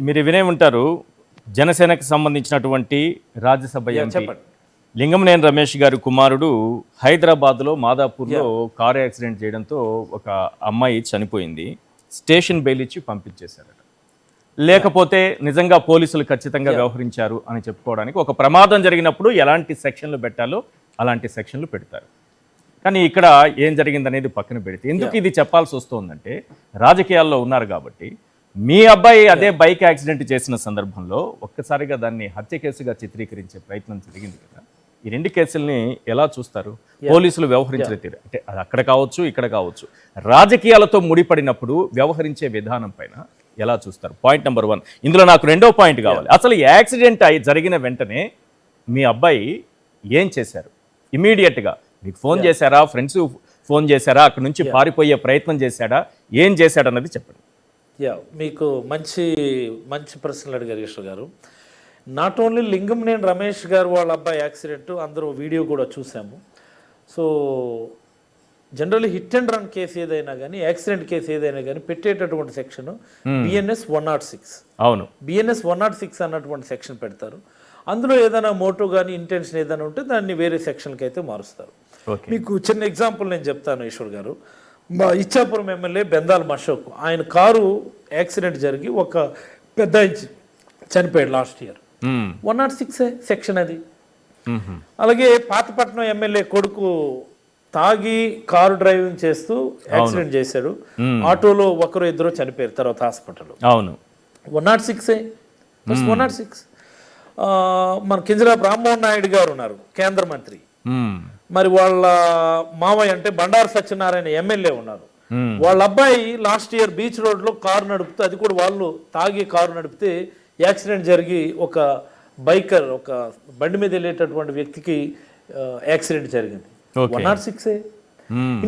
మీరు వినే ఉంటారు. జనసేనకు సంబంధించినటువంటి రాజ్యసభ ఎంపీ చెప్పండి. లింగమనేని రమేష్ గారి కుమారుడు హైదరాబాద్లో మాదాపూర్లో కారు యాక్సిడెంట్ చేయడంతో ఒక అమ్మాయి చనిపోయింది. స్టేషన్ బెయిల్ ఇచ్చి పంపించేశారట. లేకపోతే నిజంగా పోలీసులు ఖచ్చితంగా వ్యవహరించారు అని చెప్పుకోవడానికి ఒక ప్రమాదం జరిగినప్పుడు ఎలాంటి సెక్షన్లు పెట్టాలో అలాంటి సెక్షన్లు పెడతారు. కానీ ఇక్కడ ఏం జరిగిందనేది పక్కన పెడితే ఎందుకు ఇది చెప్పాల్సి వస్తుందంటే రాజకీయాల్లో ఉన్నారు కాబట్టి మీ అబ్బాయి అదే బైక్ యాక్సిడెంట్ చేసిన సందర్భంలో ఒక్కసారిగా దాన్ని హత్య కేసుగా చిత్రీకరించే ప్రయత్నం జరిగింది కదా. ఈ రెండు కేసుల్ని ఎలా చూస్తారు? పోలీసులు వ్యవహరించిన తీరు అంటే అది అక్కడ కావచ్చు, ఇక్కడ కావచ్చు, రాజకీయాలతో ముడిపడినప్పుడు వ్యవహరించే విధానం పైన ఎలా చూస్తారు? Point number 1. ఇందులో నాకు రెండో పాయింట్ కావాలి. అసలు యాక్సిడెంట్ జరిగిన వెంటనే మీ అబ్బాయి ఏం చేశారు? ఇమీడియట్గా మీకు ఫోన్ చేశారా? ఫ్రెండ్స్ ఫోన్ చేశారా? అక్కడ నుంచి పారిపోయే ప్రయత్నం చేశాడా? ఏం చేశాడన్నది చెప్పండి. మీకు మంచి మంచి ప్రశ్నలు అడిగారు ఈశ్వర్ గారు. నాట్ ఓన్లీ లింగమనేని రమేష్ గారు వాళ్ళ అబ్బాయి యాక్సిడెంట్, అందరూ వీడియో కూడా చూసాము. So generally hit and run case ఏదైనా కానీ, యాక్సిడెంట్ కేసు ఏదైనా కానీ పెట్టేటటువంటి సెక్షన్ బిఎన్ఎస్ 106. అవును, బిఎన్ఎస్ 106 అన్నటువంటి సెక్షన్ పెడతారు. అందులో ఏదైనా మోటో కానీ ఇంటెన్షన్ ఏదైనా ఉంటే దాన్ని వేరే సెక్షన్కి అయితే మారుస్తారు. మీకు చిన్న ఎగ్జాంపుల్ నేను చెప్తాను ఈశ్వర్ గారు. మా ఇచ్చాపురం ఎమ్మెల్యే బెందాల్ అశోక్, ఆయన కారు యాక్సిడెంట్ జరిగి ఒక పెద్ద చనిపోయాడు లాస్ట్ ఇయర్. 106 సెక్షన్ అది. అలాగే పాతపట్నం ఎమ్మెల్యే కొడుకు తాగి కారు డ్రైవింగ్ చేస్తూ యాక్సిడెంట్ చేశాడు. ఆటోలో ఒకరు ఇద్దరు చనిపోయారు తర్వాత హాస్పిటల్. అవును, 106. 106. మన కింజరాపు రామ్మోహన్ నాయుడు గారు ఉన్నారు, కేంద్ర మంత్రి. మరి వాళ్ళ మామయ్య అంటే బండారు సత్యనారాయణ ఎమ్మెల్యే ఉన్నారు. వాళ్ళ అబ్బాయి లాస్ట్ ఇయర్ బీచ్ రోడ్లో కారు నడుపుతూ, అది కూడా వాళ్ళు తాగి కారు నడిపితే యాక్సిడెంట్ జరిగి ఒక బైకర్, ఒక బండి మీద వెళ్ళేటటువంటి వ్యక్తికి యాక్సిడెంట్ జరిగింది. 106.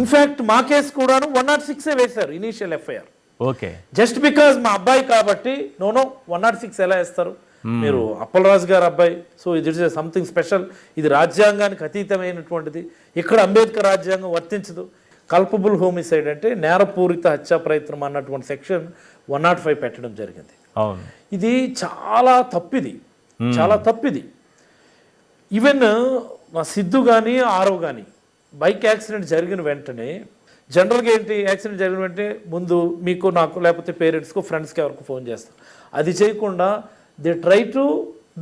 ఇన్ఫాక్ట్ మా కేసు కూడాను 106 వేశారు initial FIR. Okay, just because మా అబ్బాయి కాబట్టి. నో 106 ఎలా వేస్తారు మీరు? అప్పలరాజు గారు అబ్బాయి. సో ఇది సంథింగ్ స్పెషల్. ఇది రాజ్యాంగానికి అతీతమైనటువంటిది. ఇక్కడ అంబేద్కర్ రాజ్యాంగం వర్తించదు. కల్పబుల్ హోమిసైడ్ అంటే నేరపూరిత హత్యా ప్రయత్నం అన్నటువంటి సెక్షన్ 105 పెట్టడం జరిగింది. ఇది చాలా తప్పిది, చాలా తప్పిది. ఈవెన్ మా సిద్ధు కానీ ఆరవ్ కానీ బైక్ యాక్సిడెంట్ జరిగిన వెంటనే జనరల్గా ఏంటి, యాక్సిడెంట్ జరిగిన వెంటనే ముందు మీకు, నాకు, లేకపోతే పేరెంట్స్కు, ఫ్రెండ్స్కి ఎవరికి ఫోన్ చేస్తాం. అది చేయకుండా they try to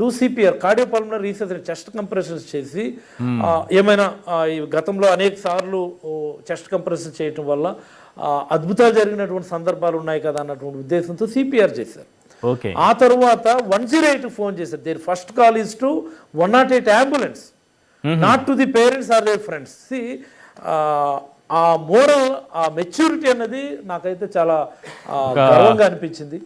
do CPR, cardiopulmonary research, chest compressions చేసి ఏమైనా ఈ గతంలో అనేక సార్లు చెస్ట్ కంప్రెషన్ చేయటం వల్ల అద్భుతాలు జరిగినటువంటి సందర్భాలు ఉన్నాయి కదా అన్నటువంటి ఉద్దేశంతో సిపిఆర్ చేశారు. ఆ తర్వాత 108 ఫోన్ చేశారు. Their first call is to 108 ambulance, not to the parents or their friends. ఆ మోరల్, ఆ మెచ్యూరిటీ అన్నది నాకైతే చాలా గర్వంగా అనిపించింది.